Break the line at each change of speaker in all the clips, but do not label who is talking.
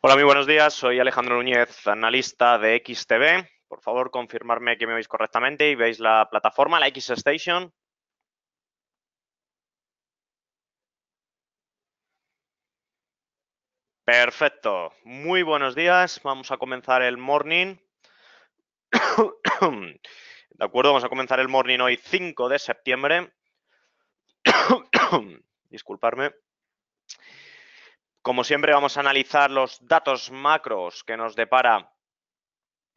Hola, muy buenos días. Soy Alejandro Núñez, analista de XTB. Por favor, confirmarme que me veis correctamente y veis la plataforma, la X Station. Perfecto. Muy buenos días. Vamos a comenzar el morning. De acuerdo, vamos a comenzar el morning hoy 5 de septiembre. Disculparme. Como siempre, vamos a analizar los datos macros que nos depara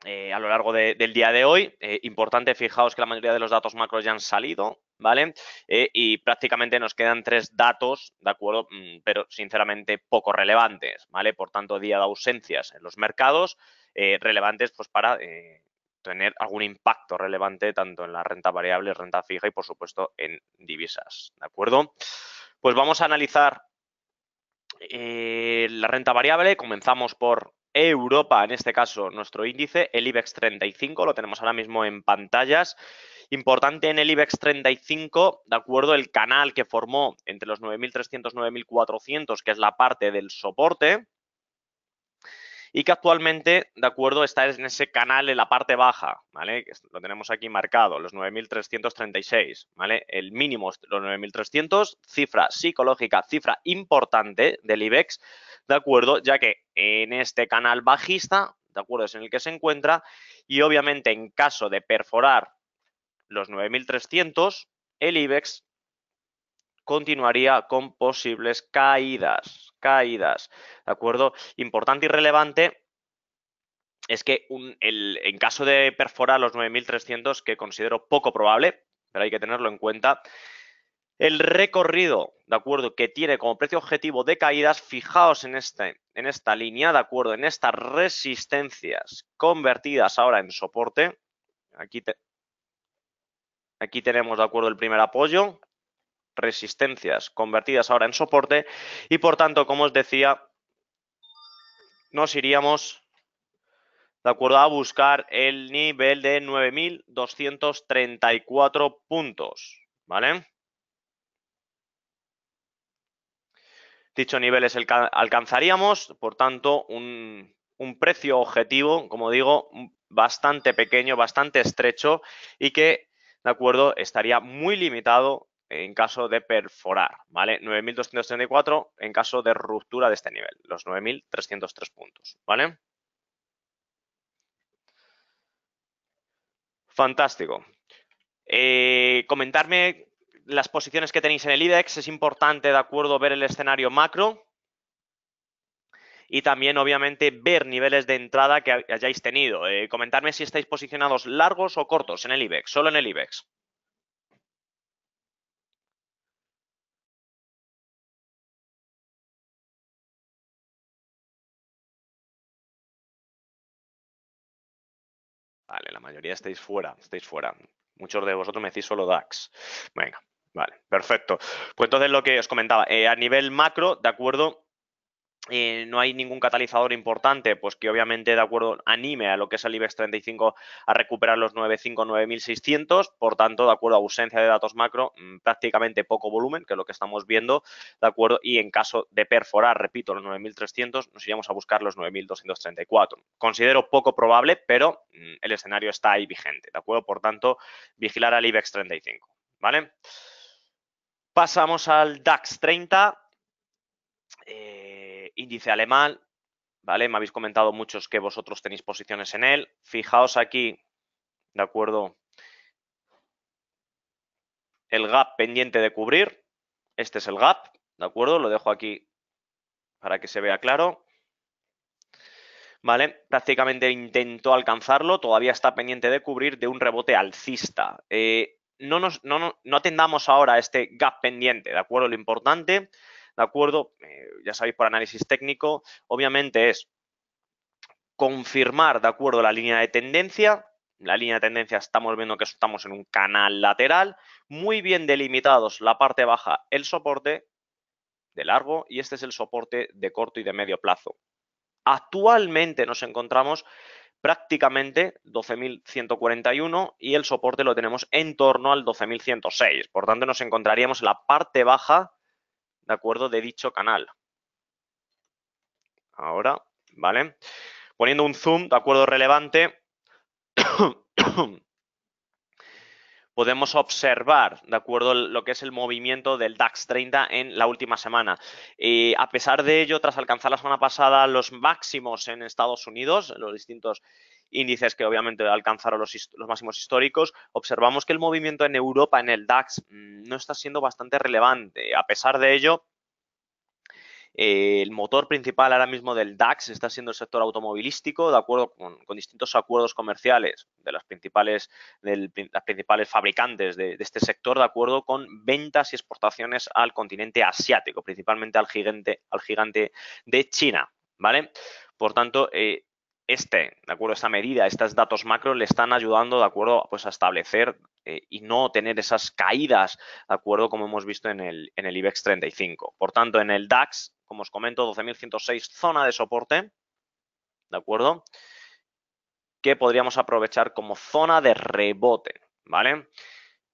a lo largo del día de hoy. Importante, fijaos que la mayoría de los datos macros ya han salido, ¿vale? Y prácticamente nos quedan 3 datos, ¿de acuerdo? Pero sinceramente poco relevantes, ¿vale? Por tanto, día de ausencias en los mercados, relevantes pues para tener algún impacto relevante tanto en la renta variable, renta fija y por supuesto en divisas, ¿de acuerdo? Pues vamos a analizar la renta variable. Comenzamos por Europa, en este caso nuestro índice, el IBEX 35, lo tenemos ahora mismo en pantallas. Importante en el IBEX 35, de acuerdo, el canal que formó entre los 9.300 y 9.400, que es la parte del soporte, y que actualmente, de acuerdo, está en ese canal en la parte baja, ¿vale? Que lo tenemos aquí marcado, los 9.336, ¿vale? El mínimo es los 9.300, cifra psicológica, cifra importante del IBEX, ¿de acuerdo? Ya que en este canal bajista, ¿de acuerdo? Es en el que se encuentra y obviamente en caso de perforar los 9.300, el IBEX continuaría con posibles caídas, ¿de acuerdo? Importante y relevante es que en caso de perforar los 9.300, que considero poco probable, pero hay que tenerlo en cuenta, el recorrido, ¿de acuerdo?, que tiene como precio objetivo de caídas, fijaos en esta línea, ¿de acuerdo?, en estas resistencias convertidas ahora en soporte. Aquí tenemos, ¿de acuerdo?, el primer apoyo, resistencias convertidas ahora en soporte y, por tanto, como os decía, nos iríamos, de acuerdo, a buscar el nivel de 9.234 puntos, ¿vale? Dicho nivel es el que alcanzaríamos, por tanto, un precio objetivo, como digo, bastante pequeño, bastante estrecho y que, de acuerdo, estaría muy limitado en caso de perforar, ¿vale? 9.234 en caso de ruptura de este nivel, los 9.303 puntos, ¿vale? Fantástico. Comentarme las posiciones que tenéis en el IBEX. Es importante, de acuerdo, ver el escenario macro y también, obviamente, ver niveles de entrada que hayáis tenido. Comentarme si estáis posicionados largos o cortos en el IBEX, solo en el IBEX. Vale, la mayoría estáis fuera, Muchos de vosotros me decís solo DAX. Venga, vale, perfecto. Pues entonces lo que os comentaba, a nivel macro, ¿de acuerdo? No hay ningún catalizador importante, pues que obviamente, de acuerdo, anime a lo que es el IBEX 35 a recuperar los 9.500, 9.600, por tanto, de acuerdo, ausencia de datos macro, prácticamente poco volumen, que es lo que estamos viendo, de acuerdo, y en caso de perforar, repito, los 9.300, nos iríamos a buscar los 9.234. Considero poco probable, pero el escenario está ahí vigente, de acuerdo, por tanto, vigilar al IBEX 35, ¿vale? Pasamos al DAX 30. Índice alemán, ¿vale? Me habéis comentado muchos que vosotros tenéis posiciones en él. Fijaos aquí, ¿de acuerdo? El gap pendiente de cubrir. Este es el gap, ¿de acuerdo? Lo dejo aquí para que se vea claro. ¿Vale? Prácticamente intentó alcanzarlo, todavía está pendiente de cubrir de un rebote alcista. No atendamos ahora a este gap pendiente, ¿de acuerdo? Lo importante, ¿de acuerdo? Ya sabéis, por análisis técnico, obviamente es confirmar, ¿de acuerdo?, la línea de tendencia. La línea de tendencia estamos viendo que estamos en un canal lateral, muy bien delimitados la parte baja, el soporte de largo y este es el soporte de corto y de medio plazo. Actualmente nos encontramos prácticamente 12.141 y el soporte lo tenemos en torno al 12.106. Por tanto, nos encontraríamos en la parte baja, ¿de acuerdo?, de dicho canal. Ahora ¿vale? Poniendo un zoom, de acuerdo, relevante, podemos observar, de acuerdo, lo que es el movimiento del DAX 30 en la última semana. A pesar de ello, tras alcanzar la semana pasada los máximos en Estados Unidos, los distintos índices que obviamente alcanzaron los máximos históricos, observamos que el movimiento en Europa, en el DAX, no está siendo bastante relevante. A pesar de ello, el motor principal ahora mismo del DAX está siendo el sector automovilístico, de acuerdo con distintos acuerdos comerciales de las principales fabricantes de este sector, de acuerdo con ventas y exportaciones al continente asiático, principalmente al gigante de China, ¿vale? Por tanto, de acuerdo, esta medida, estos datos macro le están ayudando, de acuerdo, pues a establecer y no tener esas caídas, de acuerdo, como hemos visto en el IBEX 35. Por tanto, en el DAX, como os comento, 12.106, zona de soporte, ¿de acuerdo? Que podríamos aprovechar como zona de rebote, ¿vale?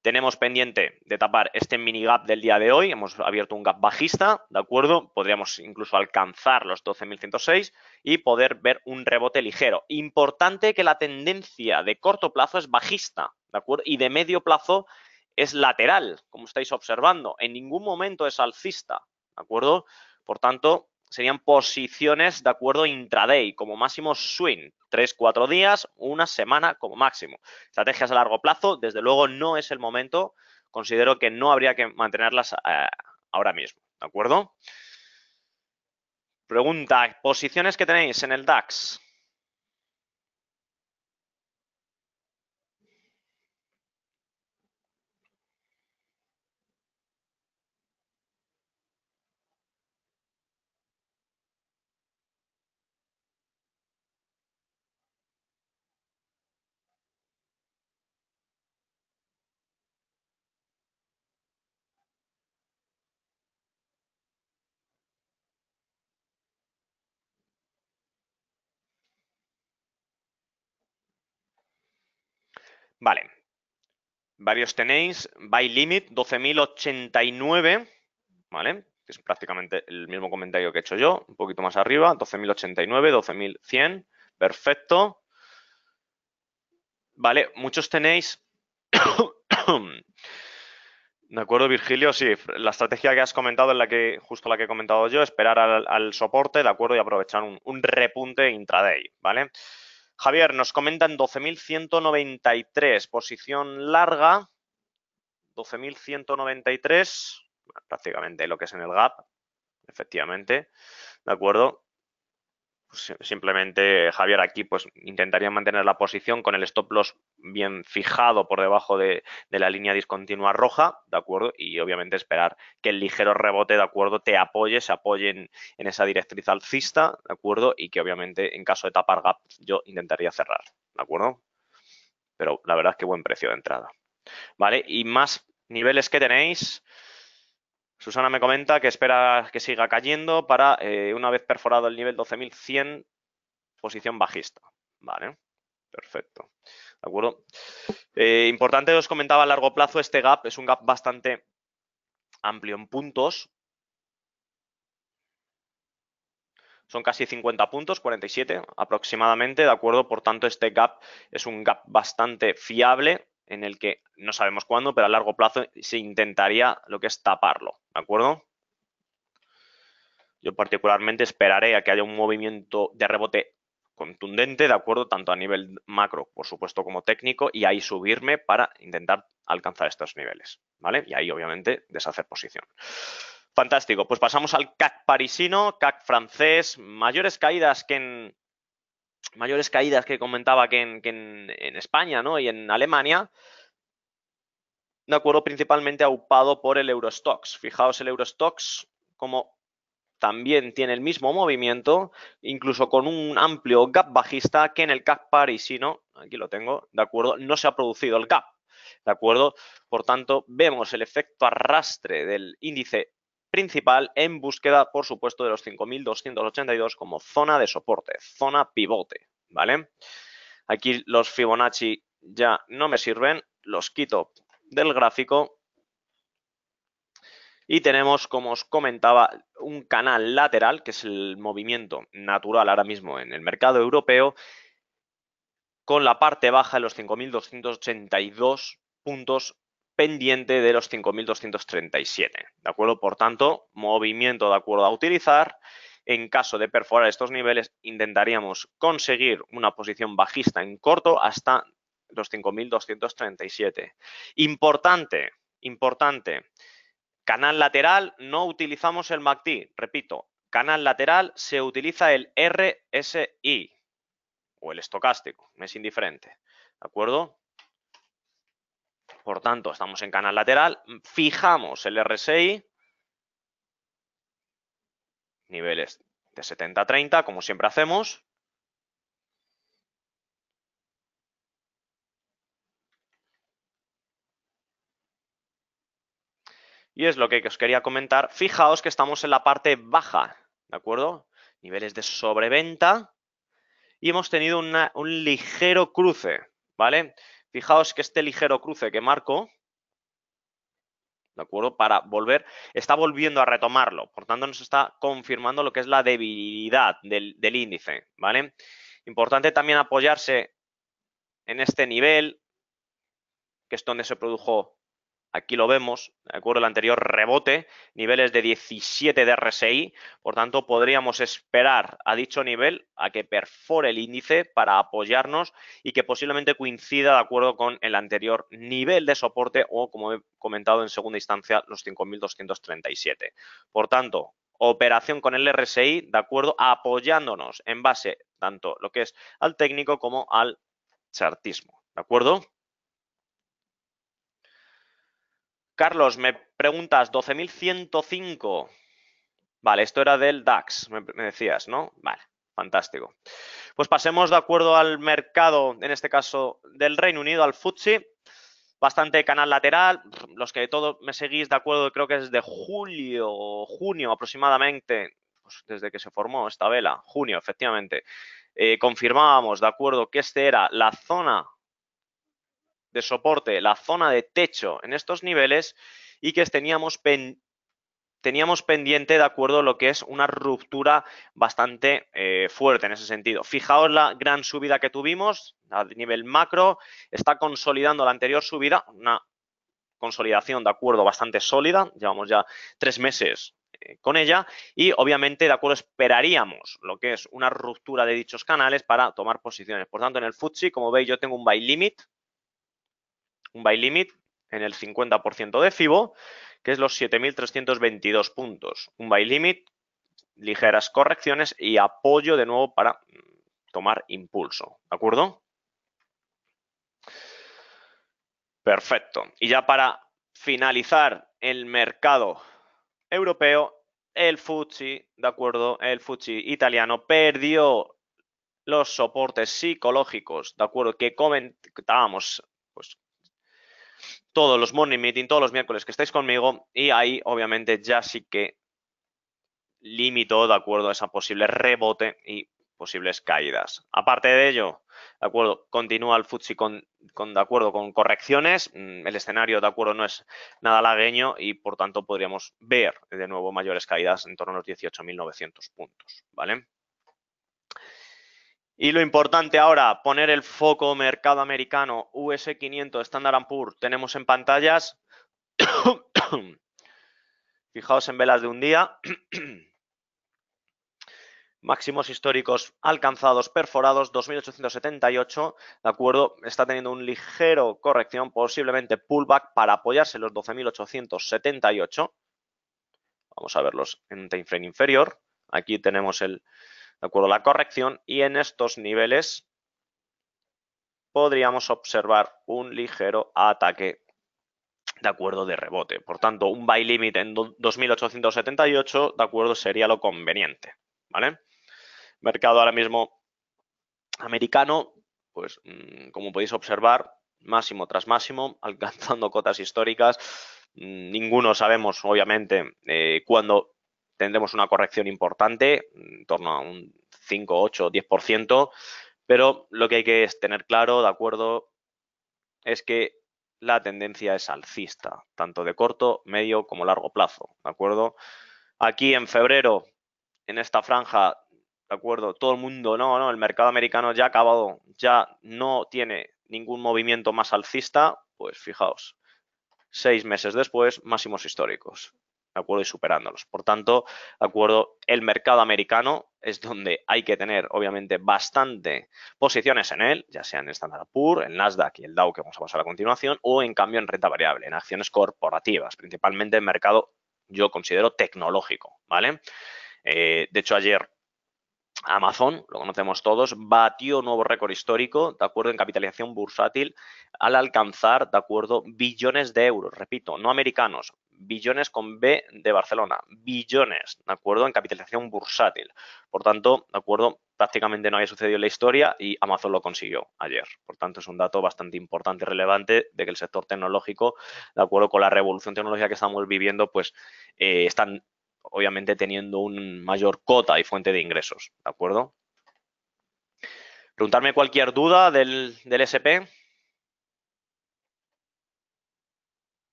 Tenemos pendiente de tapar este mini gap del día de hoy. Hemos abierto un gap bajista, ¿de acuerdo? Podríamos incluso alcanzar los 12.106 y poder ver un rebote ligero. Importante que la tendencia de corto plazo es bajista, ¿de acuerdo? Y de medio plazo es lateral, como estáis observando. En ningún momento es alcista, ¿de acuerdo? Por tanto, serían posiciones, de acuerdo, intraday, como máximo swing. 3-4 días, una semana como máximo. Estrategias a largo plazo, desde luego no es el momento. Considero que no habría que mantenerlas ahora mismo, ¿de acuerdo? Pregunta, posiciones que tenéis en el DAX. Vale. Varios tenéis. Buy limit 12.089, ¿vale? Que es prácticamente el mismo comentario que he hecho yo, un poquito más arriba, 12.089, 12.100, perfecto. Vale, muchos tenéis... De acuerdo, Virgilio, sí, la estrategia que has comentado es justo la que he comentado yo, esperar al soporte, de acuerdo, y aprovechar un repunte intraday, ¿vale? Javier, nos comentan 12.193, posición larga, 12.193, prácticamente lo que es en el gap, efectivamente, ¿de acuerdo? Pues simplemente, Javier, aquí pues intentaría mantener la posición con el stop loss bien fijado por debajo de la línea discontinua roja, ¿de acuerdo? Y obviamente esperar que el ligero rebote, ¿de acuerdo?, se apoye en esa directriz alcista, ¿de acuerdo? Y que obviamente en caso de tapar gap yo intentaría cerrar, ¿de acuerdo? Pero la verdad es que buen precio de entrada, ¿vale? Y más niveles que tenéis... Susana me comenta que espera que siga cayendo para, una vez perforado el nivel 12.100, posición bajista. Vale, perfecto. ¿De acuerdo? Importante, os comentaba a largo plazo, este gap es un gap bastante amplio en puntos. Son casi 50 puntos, 47 aproximadamente, ¿de acuerdo? Por tanto, este gap es un gap bastante fiable en el que no sabemos cuándo, pero a largo plazo se intentaría lo que es taparlo, ¿de acuerdo? Yo particularmente esperaré a que haya un movimiento de rebote contundente, ¿de acuerdo? Tanto a nivel macro, por supuesto, como técnico, y ahí subirme para intentar alcanzar estos niveles, ¿vale? Y ahí, obviamente, deshacer posición. Fantástico, pues pasamos al CAC parisino, CAC francés, mayores caídas que comentaba que en España, ¿no? Y en Alemania, de acuerdo, principalmente aupado por el Eurostoxx. Fijaos el Eurostoxx como también tiene el mismo movimiento, incluso con un amplio gap bajista que en el CAC parisino, aquí lo tengo, ¿de acuerdo? No se ha producido el gap, ¿de acuerdo? Por tanto, vemos el efecto arrastre del índice principal en búsqueda, por supuesto, de los 5.282 como zona de soporte, zona pivote, ¿vale? Aquí los Fibonacci ya no me sirven, los quito del gráfico Y tenemos, como os comentaba, un canal lateral, que es el movimiento natural ahora mismo en el mercado europeo, con la parte baja de los 5.282 puntos pendiente de los 5.237, ¿de acuerdo? Por tanto, movimiento de acuerdo a utilizar. En caso de perforar estos niveles, intentaríamos conseguir una posición bajista en corto hasta los 5.237. Importante, importante. Canal lateral, no utilizamos el MACD. Repito, canal lateral se utiliza el RSI o el estocástico, me es indiferente. ¿De acuerdo? Por tanto, estamos en canal lateral, fijamos el RSI, niveles de 70-30, como siempre hacemos. Y es lo que os quería comentar. Fijaos que estamos en la parte baja, ¿de acuerdo? Niveles de sobreventa y hemos tenido un ligero cruce, ¿vale? Fijaos que este ligero cruce que marco, ¿de acuerdo? Para volver, está volviendo a retomarlo, por tanto nos está confirmando lo que es la debilidad del índice, ¿vale? Importante también apoyarse en este nivel, que es donde se produjo, aquí lo vemos, ¿de acuerdo? El anterior rebote, niveles de 17 de RSI, por tanto podríamos esperar a dicho nivel a que perfore el índice para apoyarnos y que posiblemente coincida de acuerdo con el anterior nivel de soporte o, como he comentado en segunda instancia, los 5.237. Por tanto, operación con el RSI, de acuerdo, apoyándonos en base tanto lo que es al técnico como al chartismo, ¿de acuerdo? Carlos, me preguntas 12.105. Vale, esto era del DAX, me decías, ¿no? Vale, fantástico. Pues pasemos de acuerdo al mercado, en este caso del Reino Unido, al FTSE. Bastante canal lateral. Los que todos me seguís, de acuerdo, creo que es de julio, junio aproximadamente, pues desde que se formó esta vela, junio, efectivamente. Confirmábamos, de acuerdo, que este era la zona de soporte, la zona de techo en estos niveles y que teníamos pendiente, de acuerdo, lo que es una ruptura bastante fuerte en ese sentido. Fijaos la gran subida que tuvimos a nivel macro, está consolidando la anterior subida, una consolidación, de acuerdo, bastante sólida, llevamos ya 3 meses con ella y obviamente, de acuerdo, esperaríamos lo que es una ruptura de dichos canales para tomar posiciones. Por tanto, en el FTSE, como veis, yo tengo un buy limit en el 50% de FIBO, que es los 7.322 puntos. Un buy limit, ligeras correcciones y apoyo de nuevo para tomar impulso. ¿De acuerdo? Perfecto. Y ya para finalizar el mercado europeo, el FTSE, ¿de acuerdo? El FTSE italiano perdió los soportes psicológicos, ¿de acuerdo? Que comentábamos, pues, todos los morning meeting, todos los miércoles que estáis conmigo, y ahí obviamente ya sí que limito, de acuerdo, a esa posible rebote y posibles caídas. Aparte de ello, de acuerdo, continúa el FTSE de acuerdo con correcciones, el escenario, de acuerdo, no es nada halagüeño y por tanto podríamos ver de nuevo mayores caídas en torno a los 18.900 puntos, ¿vale? Y lo importante ahora, poner el foco mercado americano, US 500, Standard & Poor's, tenemos en pantallas. Fijaos en velas de un día. Máximos históricos alcanzados, perforados, 2.878, ¿de acuerdo? Está teniendo un ligero corrección, posiblemente pullback para apoyarse en los 12.878. Vamos a verlos en time frame inferior. Aquí tenemos ¿de acuerdo? La corrección y en estos niveles podríamos observar un ligero ataque, de acuerdo, de rebote. Por tanto, un buy limit en 2.878, de acuerdo, sería lo conveniente, ¿vale? Mercado ahora mismo americano, pues como podéis observar, máximo tras máximo, alcanzando cotas históricas. Ninguno sabemos, obviamente, cuándo tendremos una corrección importante, en torno a un 5, 8, 10%, pero lo que hay que tener claro, de acuerdo, es que la tendencia es alcista, tanto de corto, medio como largo plazo, ¿de acuerdo? Aquí en febrero, en esta franja, ¿de acuerdo? Todo el mundo, no, el mercado americano ya ha acabado, ya no tiene ningún movimiento más alcista, pues fijaos, 6 meses después, máximos históricos, ¿de acuerdo? Y superándolos. Por tanto, ¿de acuerdo? El mercado americano es donde hay que tener, obviamente, bastante posiciones en él, ya sea en el Standard Poor's, el Nasdaq y el Dow, que vamos a pasar a continuación, o en cambio en renta variable, en acciones corporativas, principalmente en mercado, yo considero tecnológico, ¿vale? De hecho, ayer Amazon, lo conocemos todos, batió nuevo récord histórico, ¿de acuerdo? En capitalización bursátil al alcanzar, ¿de acuerdo? Billones de euros, repito, no americanos, billones con B de Barcelona, billones, ¿de acuerdo? En capitalización bursátil. Por tanto, ¿de acuerdo? Prácticamente no había sucedido en la historia y Amazon lo consiguió ayer. Por tanto, es un dato bastante importante y relevante de que el sector tecnológico, ¿de acuerdo? Con la revolución tecnológica que estamos viviendo, pues están obviamente teniendo un mayor cota y fuente de ingresos, ¿de acuerdo? Preguntarme cualquier duda del SP.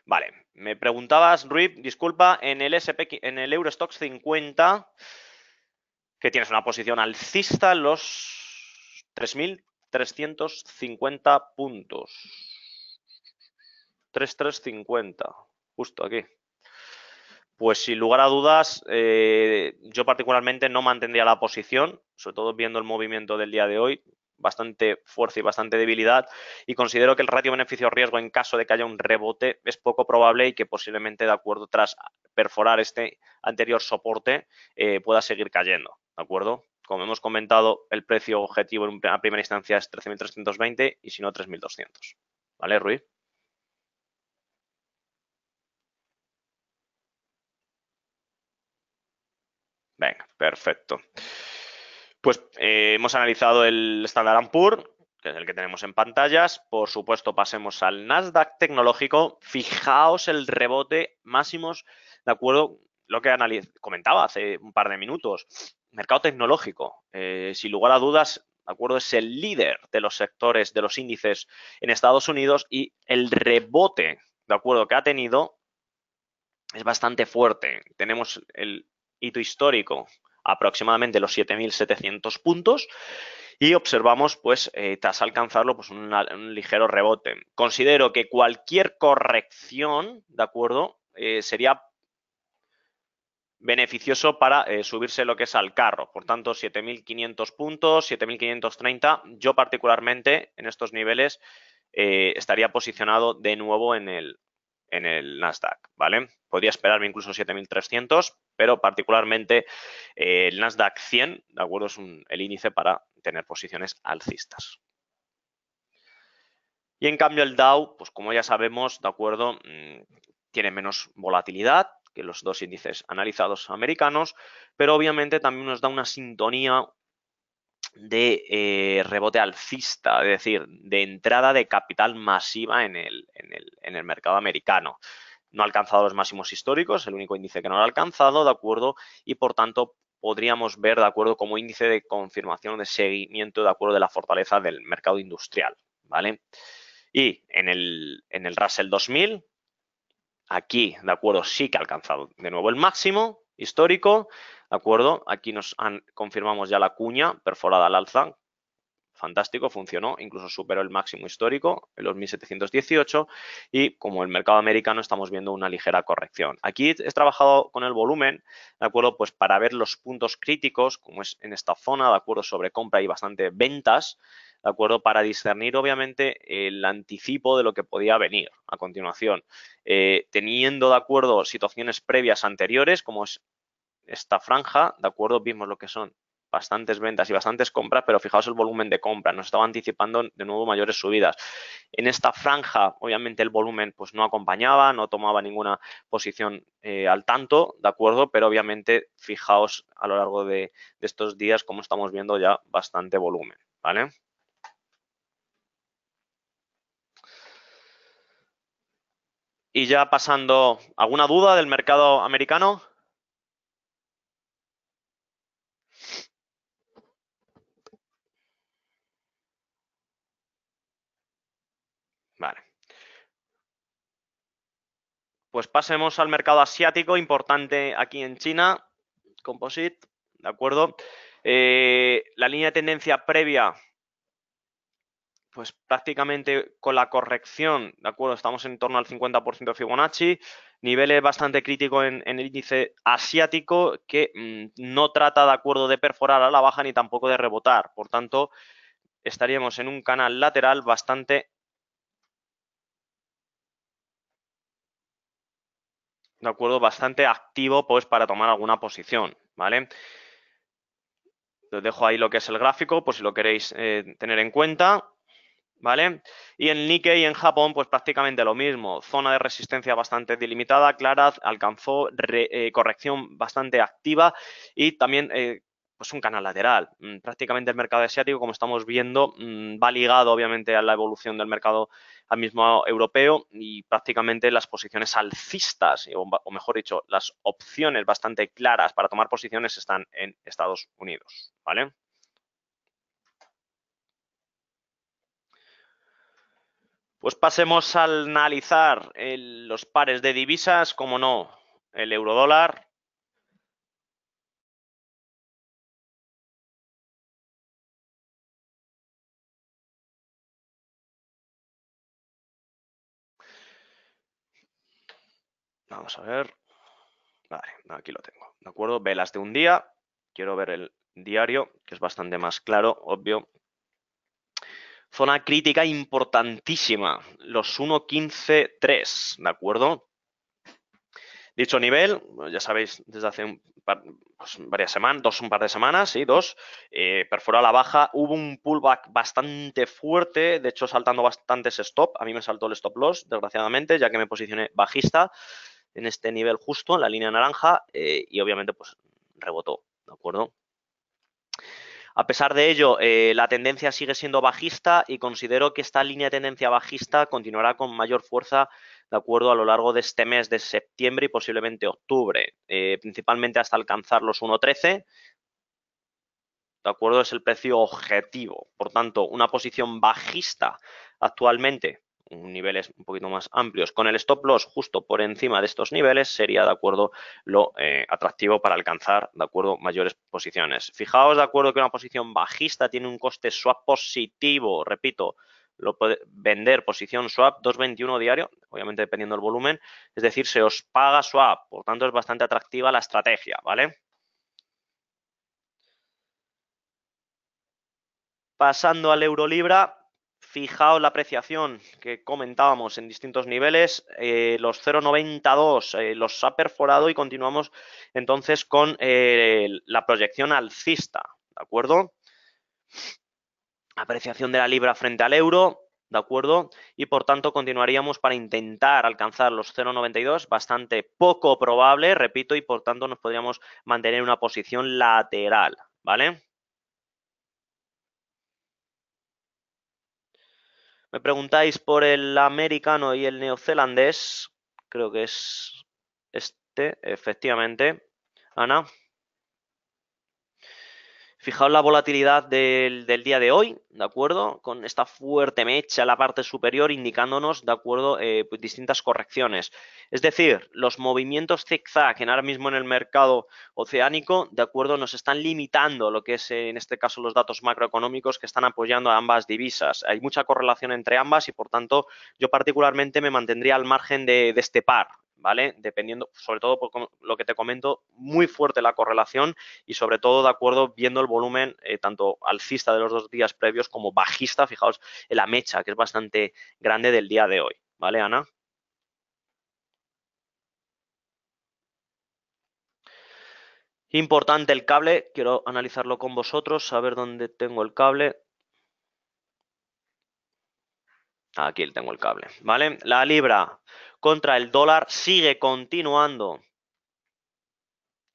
Vale, me preguntabas, Rui, disculpa, en el SP, en el Eurostoxx 50, que tienes una posición alcista en los 3.350 puntos. 3.350, justo aquí. Pues sin lugar a dudas, yo particularmente no mantendría la posición, sobre todo viendo el movimiento del día de hoy, bastante fuerza y bastante debilidad, y considero que el ratio beneficio-riesgo en caso de que haya un rebote es poco probable y que posiblemente, de acuerdo, tras perforar este anterior soporte, pueda seguir cayendo, ¿de acuerdo? Como hemos comentado, el precio objetivo en una primera instancia es 13.320 y si no 3.200. ¿Vale, Rui? Venga, perfecto. Pues hemos analizado el Standard Poor's, que es el que tenemos en pantallas. Por supuesto, pasemos al Nasdaq tecnológico. Fijaos el rebote máximos, ¿de acuerdo? Lo que comentaba hace un par de minutos. Mercado tecnológico, sin lugar a dudas, ¿de acuerdo? Es el líder de los sectores, de los índices en Estados Unidos y el rebote, ¿de acuerdo?, que ha tenido es bastante fuerte. Tenemos el hito histórico aproximadamente los 7.700 puntos y observamos pues tras alcanzarlo pues un ligero rebote. Considero que cualquier corrección, ¿de acuerdo? Sería beneficioso para subirse lo que es al carro. Por tanto, 7.500 puntos, 7.530. Yo particularmente en estos niveles estaría posicionado de nuevo en el Nasdaq, ¿vale? Podría esperarme incluso 7.300, pero particularmente el Nasdaq 100, ¿de acuerdo? Es el índice para tener posiciones alcistas. Y en cambio el Dow, pues como ya sabemos, ¿de acuerdo? Tiene menos volatilidad que los dos índices analizados americanos, pero obviamente también nos da una sintonía de rebote alcista, es decir, de entrada de capital masiva en el mercado americano. No ha alcanzado los máximos históricos, el único índice que no lo ha alcanzado, ¿de acuerdo? Y por tanto podríamos ver, ¿de acuerdo?, como índice de confirmación de seguimiento, ¿de acuerdo?, de la fortaleza del mercado industrial, ¿vale? Y en el Russell 2000, aquí, ¿de acuerdo?, sí que ha alcanzado de nuevo el máximo histórico, ¿de acuerdo? Aquí confirmamos ya la cuña perforada al alza. Fantástico, funcionó, incluso superó el máximo histórico en los 1718 y como el mercado americano estamos viendo una ligera corrección. Aquí he trabajado con el volumen, ¿de acuerdo? Pues para ver los puntos críticos, como es en esta zona, ¿de acuerdo? Sobre compra y bastante ventas, ¿de acuerdo? Para discernir, obviamente, el anticipo de lo que podía venir a continuación. Teniendo, ¿de acuerdo?, situaciones previas anteriores, como es esta franja, ¿de acuerdo? Vimos lo que son bastantes ventas y bastantes compras, pero fijaos el volumen de compra, nos estaba anticipando de nuevo mayores subidas. En esta franja, obviamente el volumen pues no acompañaba, no tomaba ninguna posición al tanto, ¿de acuerdo? Pero obviamente fijaos a lo largo de estos días como estamos viendo ya bastante volumen, ¿vale? Y ya pasando, ¿alguna duda del mercado americano? Pues pasemos al mercado asiático, importante aquí en China, Composite, ¿de acuerdo? La línea de tendencia previa, pues prácticamente con la corrección, ¿de acuerdo? Estamos en torno al 50% de Fibonacci, niveles bastante críticos en el índice asiático que no trata, ¿de acuerdo?, de perforar a la baja ni tampoco de rebotar. Por tanto, estaríamos en un canal lateral bastante, ¿de acuerdo?, bastante activo pues para tomar alguna posición, ¿vale? Os dejo ahí lo que es el gráfico, por si lo queréis tener en cuenta, ¿vale? Y en Nikkei en Japón, pues prácticamente lo mismo. Zona de resistencia bastante delimitada, clara, alcanzó corrección bastante activa y también pues un canal lateral. Prácticamente el mercado asiático, como estamos viendo, va ligado obviamente a la evolución del mercado al mismo europeo y prácticamente las posiciones alcistas, o mejor dicho, las opciones bastante claras para tomar posiciones están en Estados Unidos, ¿vale? Pues pasemos a analizar los pares de divisas, como no, el eurodólar. Vamos a ver. Vale, aquí lo tengo. ¿De acuerdo? Velas de un día. Quiero ver el diario, que es bastante más claro, obvio. Zona crítica importantísima, los 1.15.3, ¿de acuerdo? Dicho nivel, ya sabéis, desde hace pues varias semanas, un par de semanas, sí, dos, perforó a la baja, hubo un pullback bastante fuerte, de hecho saltando bastantes stop, a mí me saltó el stop loss, desgraciadamente, ya que me posicioné bajista en este nivel justo, en la línea naranja, y obviamente pues rebotó, ¿de acuerdo? A pesar de ello, la tendencia sigue siendo bajista y considero que esta línea de tendencia bajista continuará con mayor fuerza de acuerdo a lo largo de este mes de septiembre y posiblemente octubre, principalmente hasta alcanzar los 1.13. ¿De acuerdo? Es el precio objetivo. Por tanto, una posición bajista actualmente, niveles un poquito más amplios, con el stop loss justo por encima de estos niveles, sería de acuerdo lo atractivo para alcanzar de acuerdo mayores posiciones. Fijaos de acuerdo que una posición bajista tiene un coste swap positivo, repito, lo puede vender posición swap 2.21 diario, obviamente dependiendo del volumen, es decir, se os paga swap, por tanto es bastante atractiva la estrategia, ¿vale? Pasando al euro libra, fijaos la apreciación que comentábamos en distintos niveles, los 0,92 los ha perforado y continuamos entonces con la proyección alcista, ¿de acuerdo? Apreciación de la libra frente al euro, ¿de acuerdo? Y por tanto continuaríamos para intentar alcanzar los 0,92, bastante poco probable, repito, y por tanto nos podríamos mantener una posición lateral, ¿vale? Me preguntáis por el americano y el neozelandés. Creo que es este, efectivamente. Ana. Fijaos la volatilidad del día de hoy, ¿de acuerdo? Con esta fuerte mecha en la parte superior indicándonos, ¿de acuerdo?, pues distintas correcciones. Es decir, los movimientos zigzag ahora mismo en el mercado oceánico, ¿de acuerdo?, nos están limitando lo que es, en este caso, los datos macroeconómicos que están apoyando a ambas divisas. Hay mucha correlación entre ambas y, por tanto, yo particularmente me mantendría al margen de este par, ¿vale? Dependiendo, sobre todo por lo que te comento, muy fuerte la correlación y sobre todo, de acuerdo, viendo el volumen tanto alcista de los 2 días previos como bajista, fijaos en la mecha, que es bastante grande del día de hoy, ¿vale, Ana? Importante el cable, quiero analizarlo con vosotros, saber dónde tengo el cable. Aquí tengo el cable, ¿vale? La libra contra el dólar sigue continuando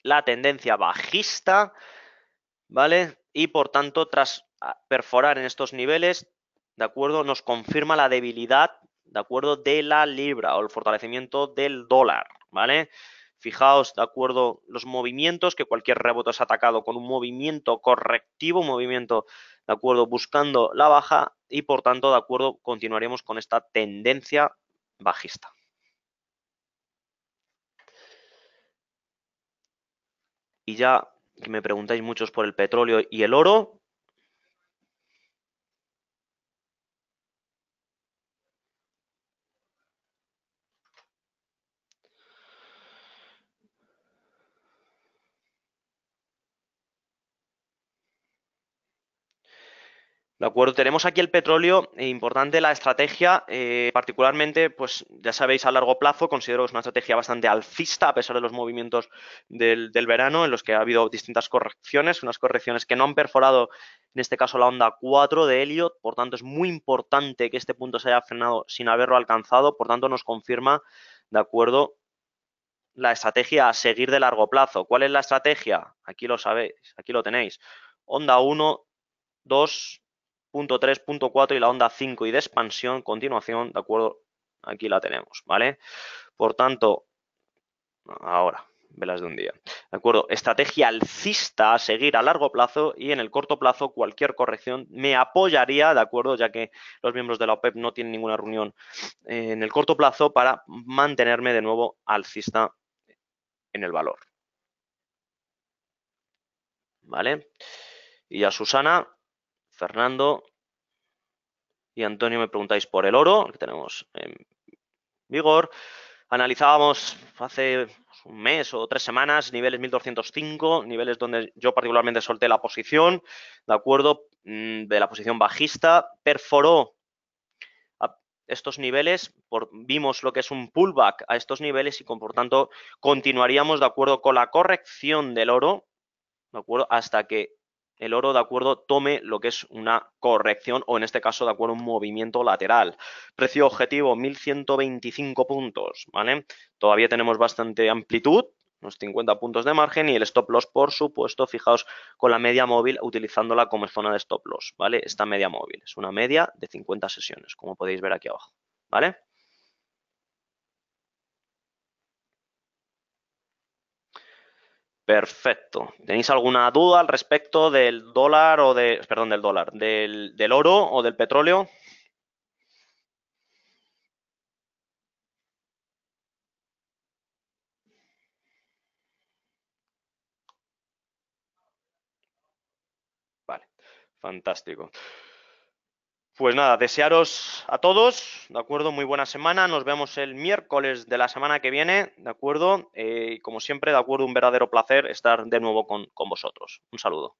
la tendencia bajista, ¿vale? Y por tanto, tras perforar en estos niveles, ¿de acuerdo?, nos confirma la debilidad, ¿de acuerdo?, de la libra o el fortalecimiento del dólar, ¿vale? Fijaos, ¿de acuerdo?, los movimientos, que cualquier rebote es atacado con un movimiento correctivo, un movimiento, ¿de acuerdo?, buscando la baja y por tanto, ¿de acuerdo?, continuaremos con esta tendencia bajista. Y ya que me preguntáis muchos por el petróleo y el oro, ¿de acuerdo? Tenemos aquí el petróleo, importante la estrategia, particularmente, pues ya sabéis, a largo plazo, considero que es una estrategia bastante alcista, a pesar de los movimientos del verano, en los que ha habido distintas correcciones, unas correcciones que no han perforado, en este caso, la onda 4 de Elliott, por tanto, es muy importante que este punto se haya frenado sin haberlo alcanzado, por tanto, nos confirma, ¿de acuerdo?, la estrategia a seguir de largo plazo. ¿Cuál es la estrategia? Aquí lo sabéis, aquí lo tenéis. Onda 1, 2, punto 3, punto 4 y la onda 5 y de expansión, continuación, ¿de acuerdo? Aquí la tenemos, ¿vale? Por tanto, ahora, velas de un día, ¿de acuerdo? Estrategia alcista a seguir a largo plazo y en el corto plazo cualquier corrección me apoyaría, ¿de acuerdo? Ya que los miembros de la OPEP no tienen ninguna reunión en el corto plazo para mantenerme de nuevo alcista en el valor, ¿vale? Y a Susana, Fernando y Antonio me preguntáis por el oro, que tenemos en vigor. Analizábamos hace un mes o 3 semanas niveles 1205, niveles donde yo particularmente solté la posición, ¿de acuerdo? De la posición bajista, perforó a estos niveles, vimos lo que es un pullback a estos niveles y por tanto continuaríamos de acuerdo con la corrección del oro, ¿de acuerdo? Hasta que el oro, ¿de acuerdo?, tome lo que es una corrección o en este caso, ¿de acuerdo?, un movimiento lateral. Precio objetivo, 1125 puntos, ¿vale? Todavía tenemos bastante amplitud, unos 50 puntos de margen y el stop loss, por supuesto, fijaos con la media móvil utilizándola como zona de stop loss, ¿vale? Esta media móvil es una media de 50 sesiones, como podéis ver aquí abajo, ¿vale? Perfecto. ¿Tenéis alguna duda al respecto del dólar o de, perdón, del dólar, del oro o del petróleo? Vale, fantástico. Pues nada, desearos a todos, ¿de acuerdo? Muy buena semana. Nos vemos el miércoles de la semana que viene, ¿de acuerdo? Y como siempre, ¿de acuerdo? Un verdadero placer estar de nuevo con vosotros. Un saludo.